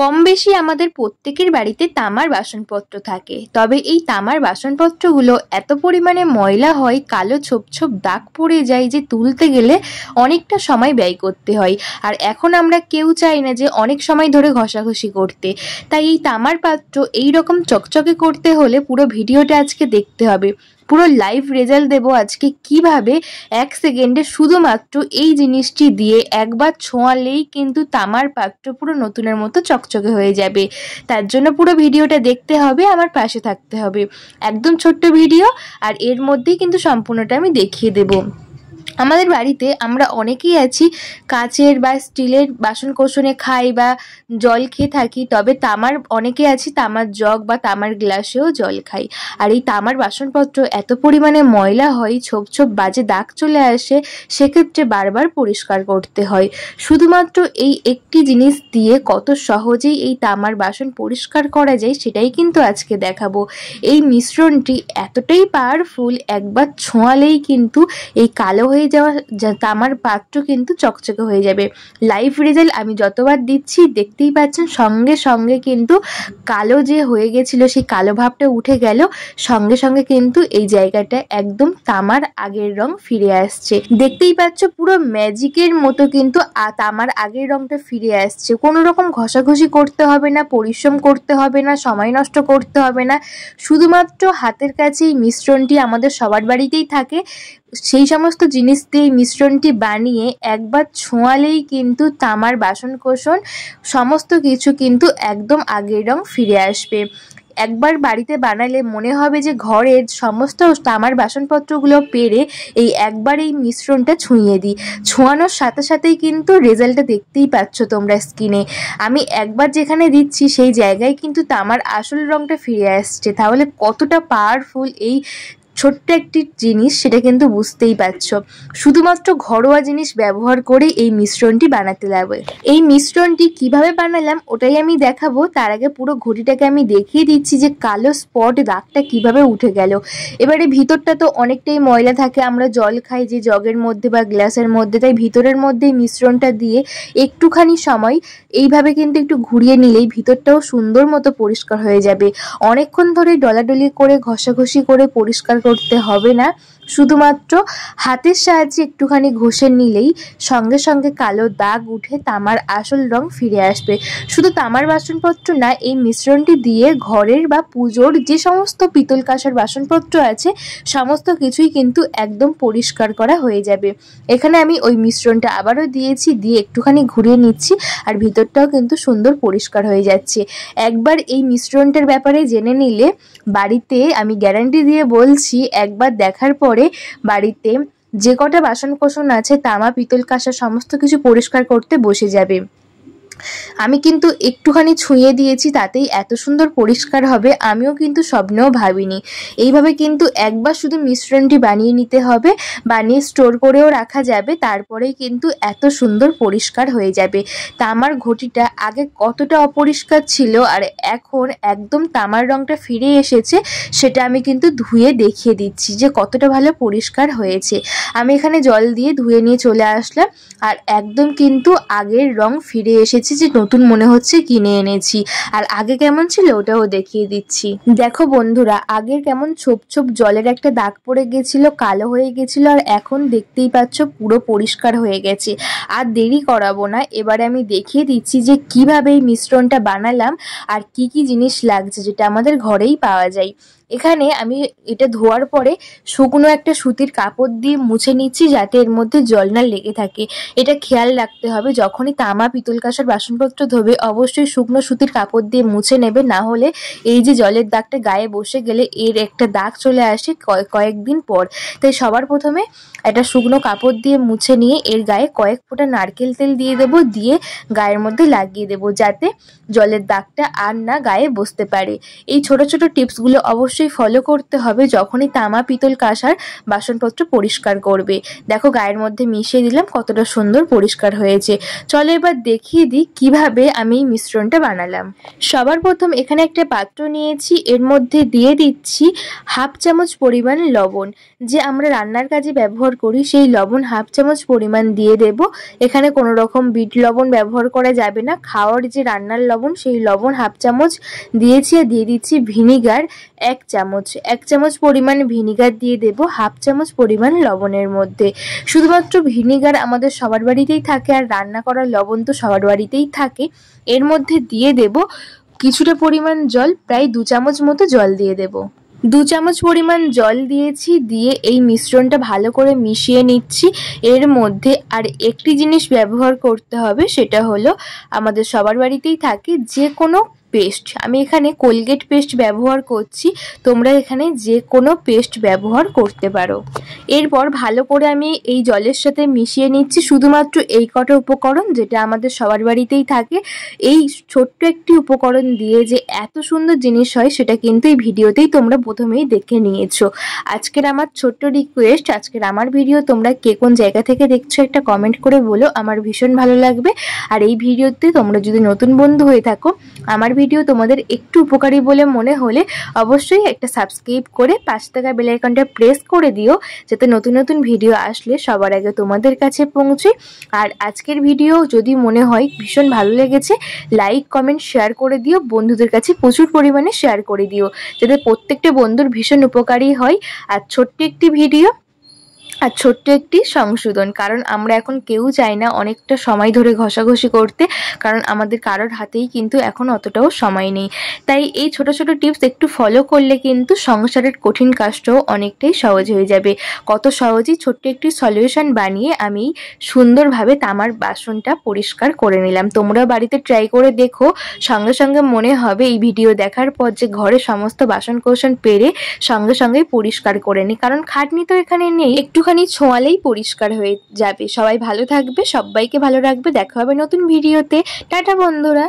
কম বেশি আমাদের প্রত্যেকের বাড়িতে তামার বাসনপত্র থাকে, তবে এই তামার বাসনপত্রগুলো এত পরিমাণে ময়লা হয়, কালো ছোপ ছোপ দাগ পড়ে যায় যে তুলতে গেলে অনেকটা সময় ব্যয় করতে হয়। আর এখন আমরা কেউ চাই না যে অনেক সময় ধরে ঘষাঘষি করতে, তাই এই তামার পাত্র এই রকম চকচকে করতে হলে পুরো ভিডিওটা আজকে দেখতে হবে। পুরো লাইভ রেজাল্ট দেবো আজকে কিভাবে 1 সেকেন্ডে শুধুমাত্র এই জিনিসটি দিয়ে একবার ছোঁয়ালেই কিন্তু তামার পাত্র পুরো নতুনের মতো চকচকে হয়ে যাবে। তার জন্য পুরো ভিডিওটা দেখতে হবে, আমার পাশে থাকতে হবে। একদম ছোট্ট ভিডিও, আর এর মধ্যেই কিন্তু সম্পূর্ণটা আমি দেখিয়ে দেবো। আমাদের বাড়িতে আমরা অনেকেই আছি কাচের বা স্টিলের বাসন কোসনে খাই বা জল খেয়ে থাকি, তবে তামার অনেকে আছি তামার জগ বা তামার গ্লাসেও জল খাই। আর এই তামার বাসনপত্র এত পরিমাণে ময়লা হয়, ছোপ ছোপ বাজে দাগ চলে আসে, সেক্ষেত্রে বারবার পরিষ্কার করতে হয়। শুধুমাত্র এই একটি জিনিস দিয়ে কত সহজেই এই তামার বাসন পরিষ্কার করা যায় সেটাই কিন্তু আজকে দেখাবো। এই মিশ্রণটি এতটাই পাওয়ারফুল, একবার ছোঁয়ালেই কিন্তু এই কালো হয়ে যাওয়া তামার পাত্র কিন্তু চকচকে হয়ে যাবে। লাইভ রেজাল্ট আমি যতবার দিচ্ছি দেখতেই পাচ্ছেন, সঙ্গে সঙ্গে কিন্তু কালো যে হয়ে গেছিল সেই কালো ভাবটা উঠে গেল, সঙ্গে সঙ্গে কিন্তু এই জায়গাটা একদম তামার আগের রং ফিরে আসছে। দেখতেই পাচ্ছ পুরো ম্যাজিকের মতো কিন্তু তামার আগের রংটা ফিরে আসছে। কোনো রকম ঘষাঘষি করতে হবে না, পরিশ্রম করতে হবে না, সময় নষ্ট করতে হবে না। শুধুমাত্র হাতের কাছে এই মিশ্রণটি আমাদের সবার বাড়িতেই থাকে, সেই সমস্ত জিনিস দিয়ে মিশ্রণটি বানিয়ে একবার ছোঁয়ালেই কিন্তু তামার বাসনকোসন সমস্ত কিছু কিন্তু একদম আগের রং ফিরে আসবে। একবার বাড়িতে বানালে মনে হবে যে ঘরের সমস্ত তামার বাসনপত্রগুলো পেরে একবার এই মিশ্রণটা ছুঁয়ে দিই। ছোঁয়ানোর সাথে সাথেই কিন্তু রেজাল্টটা দেখতেই পাচ্ছ তোমরা স্ক্রিনে। আমি একবার যেখানে দিচ্ছি সেই জায়গায় কিন্তু তামার আসল রংটা ফিরে আসছে। তাহলে কতটা পাওয়ারফুল এই ছোট্ট একটি জিনিস সেটা কিন্তু বুঝতেই পারছো। শুধুমাত্র ঘরোয়া জিনিস ব্যবহার করে এই মিশ্রণটি বানাতে লাগবে। এই মিশ্রণটি কিভাবে বানালাম ওটাই আমি দেখাবো। তার আগে পুরো ঘটিটাকে আমি দেখিয়ে দিচ্ছি যে কালো স্পট দাগটা কিভাবে উঠে গেল। এবারে ভিতরটা তো অনেকটাই ময়লা থাকে, আমরা জল খাই যে জগের মধ্যে বা গ্লাসের মধ্যে, তাই ভিতরের মধ্যে মিশ্রণটা দিয়ে একটুখানি সময় এইভাবে কিন্তু একটু ঘুরিয়ে নিলেই ভিতরটাও সুন্দর মতো পরিষ্কার হয়ে যাবে। অনেকক্ষণ ধরে ডলাডলি করে ঘষাঘষি করে পরিষ্কার করতে হবে না, শুধুমাত্র হাতের সাহায্যে একটুখানি ঘষে নিলেই সঙ্গে সঙ্গে কালো দাগ উঠে তামার আসল রং ফিরে আসবে। শুধু তামার বাসনপত্র না, এই মিশ্রণটি দিয়ে ঘরের বা পুজোর যে সমস্ত পিতল কাঁসার বাসনপত্র আছে সমস্ত কিছুই কিন্তু একদম পরিষ্কার করা হয়ে যাবে। এখানে আমি ওই মিশ্রণটা আবারও দিয়েছি, দিয়ে একটুখানি ঘুরিয়ে নিচ্ছি, আর ভিতরটাও কিন্তু সুন্দর পরিষ্কার হয়ে যাচ্ছে। একবার এই মিশ্রণটার ব্যাপারে জেনে নিলে বাড়িতে আমি গ্যারান্টি দিয়ে বলছি, একবার দেখার পরে বাড়িতে যে কটা বাসনকোসন আছে তামা পিতল কাঁসা সমস্ত কিছু পরিষ্কার করতে বসে যাবে। আমি কিন্তু একটুখানি ছুঁয়ে দিয়েছি, তাতেই এত সুন্দর পরিষ্কার হবে আমিও কিন্তু স্বপ্নেও ভাবিনি। এইভাবে কিন্তু একবার শুধু মিশ্রণটি বানিয়ে নিতে হবে, বানিয়ে স্টোর করেও রাখা যাবে, তারপরেই কিন্তু এত সুন্দর পরিষ্কার হয়ে যাবে। তামার ঘটিটা আগে কতটা অপরিষ্কার ছিল আর এখন একদম তামার রংটা ফিরে এসেছে, সেটা আমি কিন্তু ধুয়ে দেখিয়ে দিচ্ছি যে কতটা ভালো পরিষ্কার হয়েছে। আমি এখানে জল দিয়ে ধুয়ে নিয়ে চলে আসলাম, আর একদম কিন্তু আগের রং ফিরে এসেছে, যে নতুন মনে হচ্ছে কিনে এনেছি। আর আগে কেমন ছিল ওটাও দেখিয়ে দিচ্ছি। দেখো বন্ধুরা, আগের কেমন ছোপ ছোপ জলের একটা দাগ পড়ে গেছিল, কালো হয়ে গেছিল, আর এখন দেখতেই পাচ্ছ পুরো পরিষ্কার হয়ে গেছে। আর দেরি করাবো না, এবারে আমি দেখিয়ে দিচ্ছি যে কিভাবে এই মিশ্রণটা বানালাম আর কি কি জিনিস লাগছে যেটা আমাদের ঘরেই পাওয়া যায়। এখানে আমি এটা ধোয়ার পরে শুকনো একটা সুতির কাপড় দিয়ে মুছে নিচ্ছি, যাতে এর মধ্যে জল না লেগে থাকে। এটা খেয়াল রাখতে হবে, যখনই তামা পিতল কাঁসার বাসনপত্র ধোবে অবশ্যই শুকনো সুতির কাপড় দিয়ে মুছে নেবে, না হলে এই যে জলের দাগটা গায়ে বসে গেলে এর একটা দাগ চলে আসে কয়েকদিন পর। তাই সবার প্রথমে একটা শুকনো কাপড় দিয়ে মুছে নিয়ে এর গায়ে কয়েক ফোঁটা নারকেল তেল দিয়ে দেবো, দিয়ে গায়ের মধ্যে লাগিয়ে দেবো, যাতে জলের দাগটা আর না গায়ে বসতে পারে। এই ছোট ছোট টিপসগুলো অবশ্যই অবশ্যই ফলো করতে হবে যখনই তামা পিতল কাঁসার বাসনপত্র পরিষ্কার করবে। দেখো গায়ের মধ্যে মিশিয়ে দিলাম, কতটা সুন্দর পরিষ্কার হয়েছে। চলো এবার দেখিয়ে দিই কিভাবে আমি এই মিশ্রণটা বানালাম। সবার প্রথম এখানে একটা পাত্র নিয়েছি, এর মধ্যে দিয়ে দিচ্ছি হাফ চামচ পরিমাণ লবণ। যে আমরা রান্নার কাজে ব্যবহার করি সেই লবণ হাফ চামচ পরিমাণ দিয়ে দেব। এখানে কোনো রকম বিট লবণ ব্যবহার করা যাবে না, খাওয়ার যে রান্নার লবণ সেই লবণ হাফ চামচ দিয়েছি। আর দিয়ে দিচ্ছি ভিনিগার 1 চামচ পরিমাণ ভিনিগার দিয়ে দেব হাফ চামচ পরিমাণ লবণের মধ্যে। শুধুমাত্র ভিনিগার আমাদের সবার বাড়িতেই থাকে, আর রান্না করার লবণ তো সবার বাড়িতেই থাকে। এর মধ্যে দিয়ে দেব কিছুটা পরিমাণ জল, প্রায় 2 চামচ মতো জল দিয়ে দেব। 2 চামচ পরিমাণ জল দিয়েছি, দিয়ে এই মিশ্রণটা ভালো করে মিশিয়ে নিচ্ছি। এর মধ্যে আর একটি জিনিস ব্যবহার করতে হবে, সেটা হলো আমাদের সবার বাড়িতেই থাকে যে কোনো পেস্ট। আমি এখানে কোলগেট পেস্ট ব্যবহার করছি, তোমরা এখানে যে কোনো পেস্ট ব্যবহার করতে পারো। এরপর ভালো করে আমি এই জলের সাথে মিশিয়ে নিচ্ছি শুধুমাত্র এই কটা উপকরণ, যেটা আমাদের সবার বাড়িতেই থাকে। এই ছোট্ট একটি উপকরণ দিয়ে যে এত সুন্দর জিনিস হয় সেটা কিন্তু এই ভিডিওতেই তোমরা প্রথমেই দেখে নিয়েছো। আজকের আমার ছোট্ট রিকোয়েস্ট, আজকের আমার ভিডিও তোমরা কে কোন জায়গা থেকে দেখছো একটা কমেন্ট করে বলো, আমার ভীষণ ভালো লাগবে। আর এই ভিডিওতে তোমরা যদি নতুন বন্ধু হয়ে থাকো, আমার ভিডিও তোমাদের একটু উপকারী বলে মনে হলে অবশ্যই একটা সাবস্ক্রাইব করে পাশে থাকা বেল আইকনটা প্রেস করে দিও, যাতে নতুন নতুন ভিডিও আসলে সবার আগে তোমাদের কাছে পৌঁছে। আর আজকের ভিডিও যদি মনে হয় ভীষণ ভালো লেগেছে, লাইক কমেন্ট শেয়ার করে দিও, বন্ধুদের কাছে প্রচুর পরিমাণে শেয়ার করে দিও, যাতে প্রত্যেকটা বন্ধুর ভীষণ উপকারী হয়। আর ছোট্ট একটি ভিডিও আর ছোট্ট একটি সংশোধন, কারণ আমরা এখন কেউ চাই না অনেকটা সময় ধরে ঘষাঘষি করতে, কারণ আমাদের কারোর হাতেই কিন্তু এখন অতটাও সময় নেই। তাই এই ছোট ছোট টিপস একটু ফলো করলে কিন্তু সংসারের কঠিন কাজটাও অনেকটাই সহজ হয়ে যাবে। কত সহজেই ছোট্ট একটি সলিউশন বানিয়ে আমি সুন্দরভাবে তামার বাসনটা পরিষ্কার করে নিলাম। তোমরা বাড়িতে ট্রাই করে দেখো, সঙ্গে সঙ্গে মনে হবে এই ভিডিও দেখার পর যে ঘরে সমস্ত বাসন কোসন পেরে সঙ্গে সঙ্গেই পরিষ্কার করে নি, কারণ খাটনি তো এখানে নেই, একটুখানি ছোঁয়ালেই পরিষ্কার হয়ে যাবে। সবাই ভালো থাকবে, সবাইকে ভালো রাখবে, দেখা হবে নতুন ভিডিওতে। টাটা বন্ধুরা।